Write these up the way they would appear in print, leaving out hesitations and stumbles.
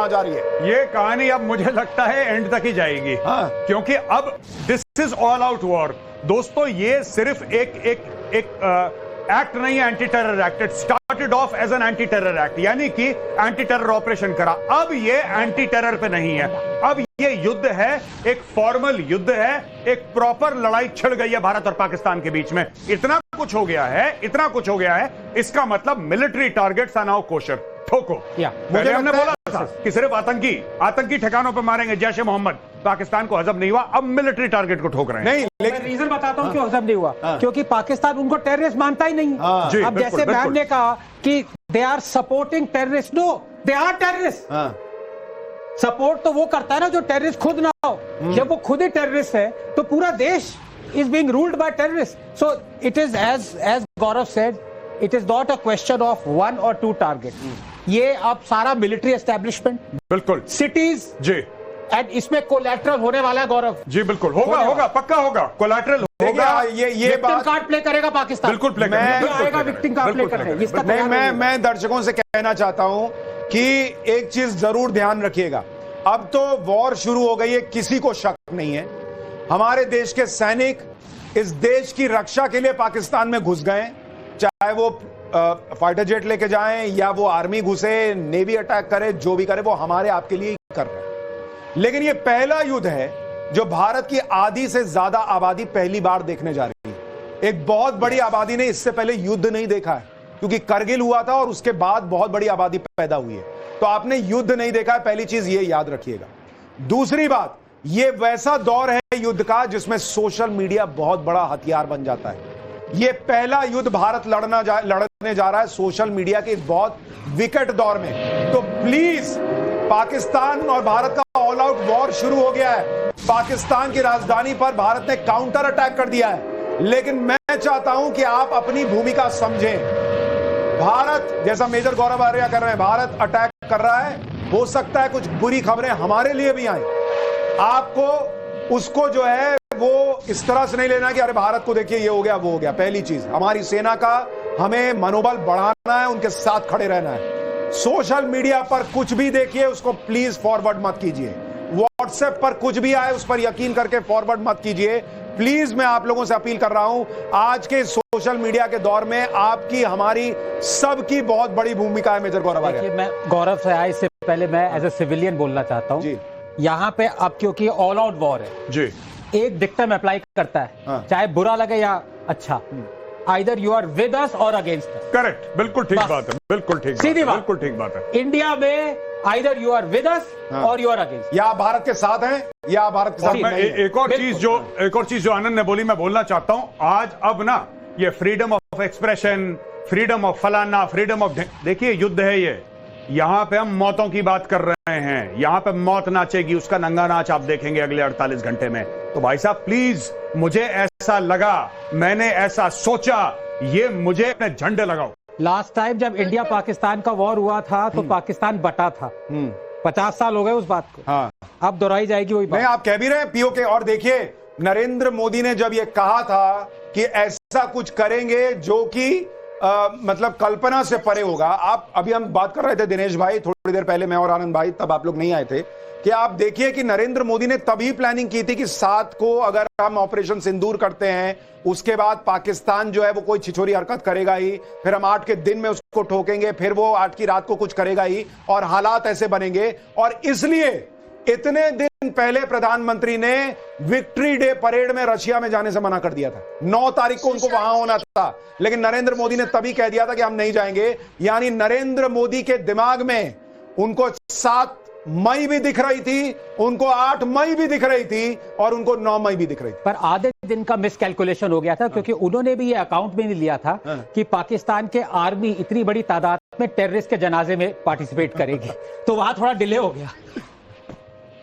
कहां जा रही है? ये कहानी अब मुझे लगता है एंड तक ही जाएगी। हाँ। क्योंकि अब this is all out war दोस्तों। ये सिर्फ एक एक्ट नहीं है, anti terror act. It started off as an anti terror act, यानी कि एंटी टेरर ऑपरेशन करा। अब ये एंटी टेरर पे नहीं है, अब ये युद्ध है, एक फॉर्मल युद्ध है, एक प्रॉपर लड़ाई छिड़ गई है भारत और पाकिस्तान के बीच में। इतना कुछ हो गया है, इतना कुछ हो गया है, इसका मतलब military targets are now kosher. ठोको। मुझे हमने बोला था कि सिर्फ आतंकी ठिकानों पे मारेंगे, जैशे मोहम्मद। पाकिस्तान को हजम नहीं हुआ, अब मिलिट्री टारगेट को ठोक रहे हैं। नहीं, लेकिन रीजन बताता हूं क्यों हजम नहीं हुआ। क्योंकि पाकिस्तान उनको टेररिस्ट मानता ही नहीं। अब जैसे मैम ने कहा कि they are supporting terrorist, no they are terrorist. Support तो वो करता है ना जो टेररिस्ट खुद ना हो। जब वो खुद ही टेररिस्ट है तो पूरा देश is being ruled by terrorists. So it is as Gaurav said, it is not a question of one or two target. ये अब सारा मिलिट्री एस्टेब्लिशमेंट, बिल्कुल सिटीज जी, एंड इसमें कोलैटरल होने वाला है गौरव जी। बिल्कुल होगा, पक्का होगा, कोलैटरल होगा। ये बात कार्ड प्ले करेगा पाकिस्तान, बिल्कुल प्ले करेगा, विक्टिम कार्ड प्ले करेगा। मैं दर्शकों से कहना चाहता हूं कि एक चीज जरूर ध्यान रखिएगा। अब तो वॉर शुरू हो गई है, किसी को शक नहीं है। हमारे देश के सैनिक इस देश की रक्षा के लिए पाकिस्तान में घुस गए, चाहे वो फाइटर जेट लेके जाएं या वो आर्मी घुसे, नेवी अटैक करे, जो भी करे वो हमारे आपके लिए कर रहे हैं। लेकिन ये पहला युद्ध है जो भारत की आधी से ज्यादा आबादी पहली बार देखने जा रही है। एक बहुत बड़ी आबादी ने इससे पहले युद्ध नहीं देखा है, क्योंकि करगिल हुआ था और उसके बाद बहुत बड़ी आबादी पैदा हुई है। तो आपने युद्ध नहीं देखा है, पहली चीज ये याद रखिएगा। दूसरी बात, ये वैसा दौर है युद्ध का जिसमें सोशल मीडिया बहुत बड़ा हथियार बन जाता है। ये पहला युद्ध भारत लड़ने जा रहा है सोशल मीडिया के इस बहुत विकट दौर में। तो प्लीज, पाकिस्तान और भारत का ऑल आउट वॉर शुरू हो गया है। पाकिस्तान की राजधानी पर भारत ने काउंटर अटैक कर दिया है, लेकिन मैं चाहता हूं कि आप अपनी भूमिका समझें। भारत, जैसा मेजर गौरव आर्या कर रहे हैं, भारत अटैक कर रहा है, हो सकता है कुछ बुरी खबरें हमारे लिए भी आए। आपको उसको जो है वो इस तरह से नहीं लेना कि अरे भारत को देखिए ये हो गया वो हो गया। पहली चीज, हमारी सेना का हमें मनोबल बढ़ाना है, उनके साथ खड़े रहना है। सोशल मीडिया पर कुछ भी देखिए उसको प्लीज फॉरवर्ड मत कीजिए। व्हाट्सएप पर कुछ भी आए उस पर यकीन करके फॉरवर्ड मत कीजिए। प्लीज मैं आप लोगों से अपील कर रहा हूं, आज के सोशल मीडिया के दौर में आपकी हमारी सबकी बहुत बड़ी भूमिका है। मेजर गौरव आर्या, मैं गौरव से आए इससे पहले मैं एज ए सिविलियन बोलना चाहता हूं। यहाँ पे अब क्योंकि ऑल आउट वॉर है जी, एक डिक्टम अप्लाई करता है, चाहे बुरा लगे या अच्छा। Either you are with us or against us. Correct, बिल्कुल ठीक बात है, बिल्कुल ठीक, सीधी बात, बिल्कुल ठीक बात है। इंडिया में either you are with us or you are against, या भारत के साथ हैं या भारत के साथ नहीं। एक और चीज जो आनंद ने बोली मैं बोलना चाहता हूं। आज अब ना ये freedom of expression, freedom of फलाना, फ्रीडम ऑफ, देखिए युद्ध है ये। यहां पे हम मौतों की बात कर रहे हैं, यहां पे मौत नाचेगी, उसका नंगा नाच आप देखेंगे अगले 48 घंटे में। तो भाई साहब प्लीज, मुझे ऐसा लगा, मैंने ऐसा सोचा, ये मुझे अपने झंडे लगाओ। लास्ट टाइम जब इंडिया पाकिस्तान का वॉर हुआ था तो पाकिस्तान बटा था। 50 साल हो गए उस बात को। अब दोहराई जाएगी वही बात। नहीं, आप कह भी रहे हैं पीओके। और देखिए, नरेंद्र मोदी ने जब ये कहा था कि ऐसा कुछ करेंगे जो कि मतलब कल्पना से परे होगा। आप अभी हम बात कर रहे थे दिनेश भाई, थोड़ी देर पहले मैं और आनंद भाई, तब आप लोग नहीं आए थे, कि आप देखिए कि नरेंद्र मोदी ने तभी प्लानिंग की थी कि 7 को अगर हम ऑपरेशन सिंदूर करते हैं, उसके बाद पाकिस्तान जो है वो कोई छिछोरी हरकत करेगा ही, फिर हम 8 के दिन में उसको ठोकेंगे, फिर वो 8 की रात को कुछ करेगा ही, और हालात ऐसे बनेंगे। और इसलिए इतने दिन पहले प्रधानमंत्री ने विक्ट्री डे परेड में रशिया में जाने से मना कर दिया था। 9 तारीख को उनको वहां होना था, लेकिन नरेंद्र मोदी ने तभी कह दिया था कि हम नहीं जाएंगे। यानी नरेंद्र मोदी के दिमाग में उनको 7 मई भी दिख रही थी, उनको 8 मई भी दिख रही थी, और उनको 9 मई भी दिख रही थी। पर आधे दिन का मिसकैलकुलेशन हो गया था, क्योंकि उन्होंने भी ये अकाउंट में नहीं लिया था कि पाकिस्तान के आर्मी इतनी बड़ी तादाद में टेररिस्ट के जनाजे में पार्टिसिपेट करेगी। तो वहां थोड़ा डिले हो गया।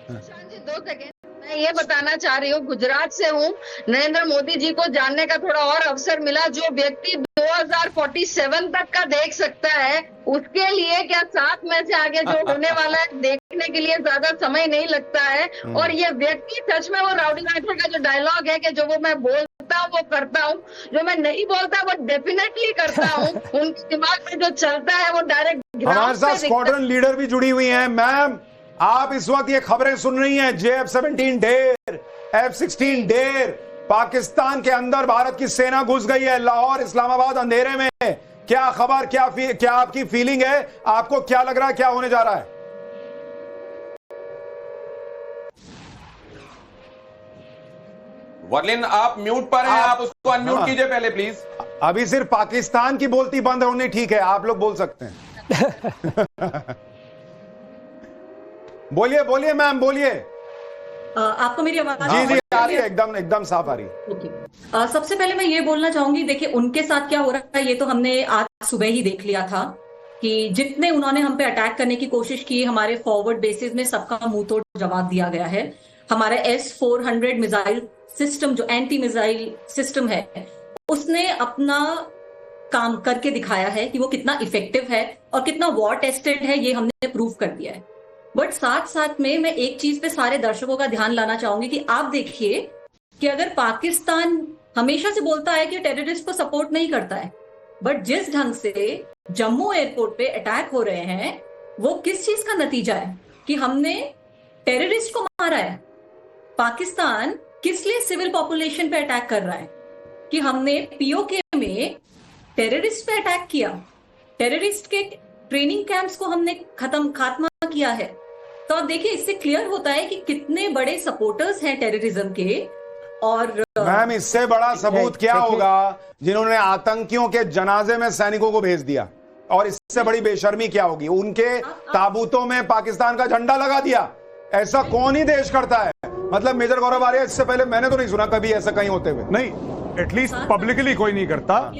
2 सेकेंड, मैं ये बताना चाह रही हूँ, गुजरात से हूँ। नरेंद्र मोदी जी को जानने का थोड़ा और अवसर मिला। जो व्यक्ति 2047 तक का देख सकता है, उसके लिए क्या 7 में से आगे जो होने वाला है देखने के लिए ज्यादा समय नहीं लगता है। और ये व्यक्ति सच में वो राउडी राठौर का जो डायलॉग है कि जो वो मैं बोलता हूँ वो करता हूँ, जो मैं नहीं बोलता वो डेफिनेटली करता हूँ। उनके दिमाग में जो चलता है वो डायरेक्ट। हमारे साथ स्क्वाड्रन लीडर भी जुड़ी हुई हैं। मैम, आप इस वक्त ये खबरें सुन रही हैं, JF-17 ढेर, F-16 ढेर, पाकिस्तान के अंदर भारत की सेना घुस गई है, लाहौर इस्लामाबाद अंधेरे में। क्या खबर, क्या आपकी फीलिंग है? आपको क्या लग रहा है, क्या होने जा रहा है? वर्लिन, आप म्यूट पर हैं, आप उसको अनम्यूट कीजिए पहले प्लीज। अभी सिर्फ पाकिस्तान की बोलती बंद होनी ठीक है, आप लोग बोल सकते हैं। बोलिए बोलिए मैम, बोलिए। आपको मेरी आवाज जी जी आ रही है, एकदम साफ आ रही है। ओके। सबसे पहले मैं ये बोलना चाहूंगी, देखिए उनके साथ क्या हो रहा है ये तो हमने आज सुबह ही देख लिया था कि जितने उन्होंने हम पे अटैक करने की कोशिश की, हमारे फॉरवर्ड बेसिस में सबका मुंह तोड़ जवाब दिया गया है। हमारा S-400 मिसाइल सिस्टम जो एंटी मिसाइल सिस्टम है, उसने अपना काम करके दिखाया है कि वो कितना इफेक्टिव है और कितना वॉर टेस्टेड है, ये हमने प्रूव कर दिया है। बट साथ साथ में मैं एक चीज पे सारे दर्शकों का ध्यान लाना चाहूंगी कि आप देखिए कि अगर पाकिस्तान हमेशा से बोलता है कि टेररिस्ट को सपोर्ट नहीं करता है, बट जिस ढंग से जम्मू एयरपोर्ट पे अटैक हो रहे हैं, वो किस चीज का नतीजा है कि हमने टेररिस्ट को मारा है। पाकिस्तान किस लिए सिविल पॉपुलेशन पे अटैक कर रहा है कि हमने POK में टेररिस्ट पे अटैक किया, टेररिस्ट के ट्रेनिंग कैंप्स को हमने खात्मा किया है। तो आप देखिए इससे क्लियर होता है कि कितने बड़े सपोर्टर्स हैं टेररिज्म के। और मैम इससे बड़ा सबूत क्या होगा जिन्होंने आतंकियों के जनाजे में सैनिकों को भेज दिया, और इससे बड़ी बेशर्मी क्या होगी, उनके ताबूतों में पाकिस्तान का झंडा लगा दिया। ऐसा कौन ही देश करता है? मतलब मेजर गौरव आर्या, इससे पहले मैंने तो नहीं सुना कभी ऐसा कहीं होते हुए। नहीं, एटलीस्ट पब्लिकली कोई नहीं करता।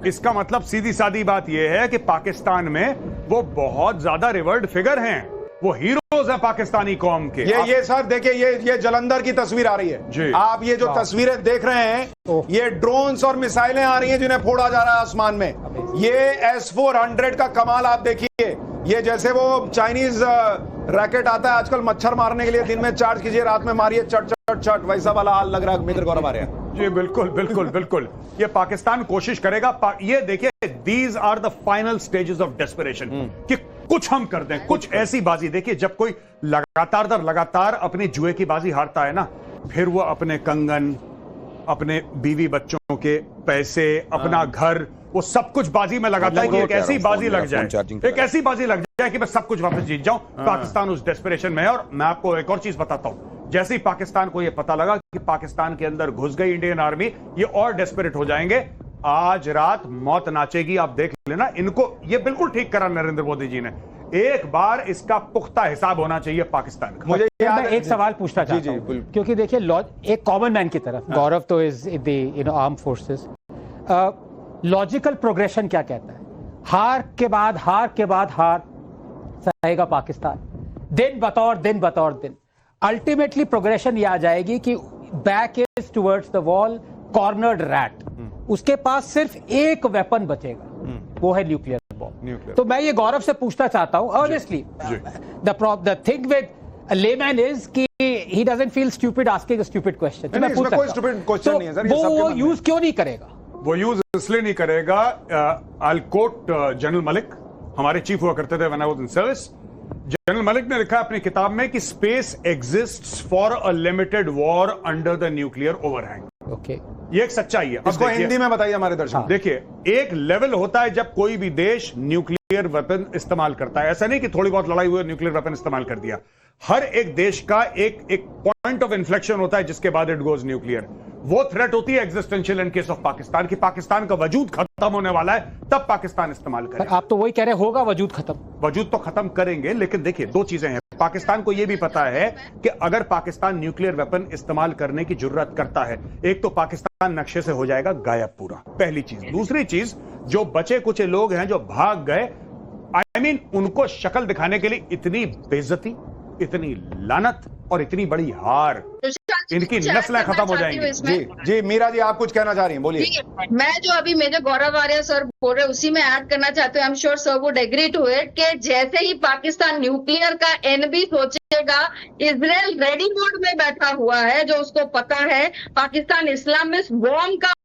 इसका मतलब सीधी सादी बात यह है कि पाकिस्तान में वो बहुत ज्यादा रिवर्ड फिगर हैं, वो हीरोज हैं पाकिस्तानी कौम के। ये सर देखिए, ये जलंधर की तस्वीर आ रही है जी। आप ये जो तस्वीरें देख रहे हैं, ये ड्रोन्स और मिसाइलें आ रही हैं जिन्हें फोड़ा जा रहा है आसमान में। ये S-400 का कमाल आप देखिए, ये जैसे वो चाइनीज रैकेट आता है आजकल मच्छर मारने के लिए, दिन में चार्ज कीजिए, रात में मारिए, चट चट चट, वैसा वाला हाल लग रहा है मेजर गौरव आर्या। जी बिल्कुल बिल्कुल बिल्कुल। ये पाकिस्तान कोशिश करेगा। ये देखिए, these are the final stages of desperation कि कुछ हम कर दें, कुछ ऐसी बाजी। देखिए, जब कोई लगातार दर लगातार अपनी जुए की बाजी हारता है ना, फिर वो अपने कंगन, अपने बीवी बच्चों के पैसे, अपना घर, वो सब कुछ बाजी में लगाता है कि एक ऐसी बाजी लग जाए, एक ऐसी बाजी लग जाए कि मैं सब कुछ वापस जीत जाऊं। पाकिस्तान उस डेस्परेशन में है। और मैं आपको एक और चीज बताता हूं, जैसे ही पाकिस्तान को यह पता लगा कि पाकिस्तान के अंदर घुस गई इंडियन आर्मी, ये और डेस्परेट हो जाएंगे। आज रात मौत नाचेगी, आप देख लेना। इनको ये बिल्कुल ठीक करा नरेंद्र मोदी जी ने। एक बार इसका पुख्ता हिसाब होना चाहिए पाकिस्तान का। मुझे मैं एक सवाल पूछना चाहता हूं, क्योंकि देखिए एक कॉमन मैन की तरफ, गौरव तो is the arm forces, logical progression क्या कहता है? हार के बाद हार सहेगा पाकिस्तान, दिन बतौर दिन। अल्टीमेटली प्रोग्रेशन ये आ जाएगी कि back is towards the wall, cornered rat. उसके पास सिर्फ एक वेपन बचेगा, वो है न्यूक्लियर बॉम्ब। तो मैं ये गौरव से पूछना चाहता हूं, honestly, the thing with a layman is कि he doesn't feel stupid asking a stupid question। तो मैं पूछ सकता हूं, stupid question नहीं है सर, ये वो यूज क्यों नहीं करेगा? वो यूज इसलिए नहीं करेगा। I'll quote जनरल मलिक, हमारे चीफ हुआ करते थे when I was in service। General Malik ने लिखा अपनी किताब में कि space exists for a limited war under the nuclear overhang. Okay, ये एक सच्चाई है। इसको हिंदी में बताइए हमारे दर्शक। देखिए, एक लेवल होता है जब कोई भी देश न्यूक्लियर वेपन इस्तेमाल करता है। ऐसा नहीं कि थोड़ी बहुत लड़ाई हुई न्यूक्लियर वेपन इस्तेमाल कर दिया। हर एक देश का एक पॉइंट ऑफ इन्फ्लेक्शन होता है जिसके बाद इट गोज न्यूक्लियर। वो थ्रेट होती है existential in case of Pakistan की पाकिस्तान का वजूद खत्म होने वाला है, तब पाकिस्तान इस्तेमाल करेगा। आप तो वही कह रहे होगा वजूद खत्म। वजूद तो खत्म करेंगे, लेकिन देखिए दो चीजें हैं। पाकिस्तान को यह भी पता है कि अगर पाकिस्तान न्यूक्लियर वेपन इस्तेमाल करने की जुर्रत करता है, एक तो पाकिस्तान नक्शे से हो जाएगा गायब पूरा, पहली चीज। दूसरी चीज, जो बचे कुछ लोग हैं जो भाग गए, I mean, उनको शक्ल दिखाने के लिए इतनी बेइज्जती, इतनी लानत और इतनी बड़ी हार, इनकी नस्लें खत्म हो जाएंगी। जी मीरा जी, आप कुछ कहना चाह रही हैं, बोलिए। मैं जो अभी मेजर गौरव आर्या सर बोल रहे उसी में ऐड करना चाहते हैं। I am sure sir would agree to it कि जैसे ही पाकिस्तान न्यूक्लियर का एनबी सोचेगा, इजराइल रेडी मोड में बैठा हुआ है, जो उसको पता है पाकिस्तान इस्लामिस्ट बॉम्ब का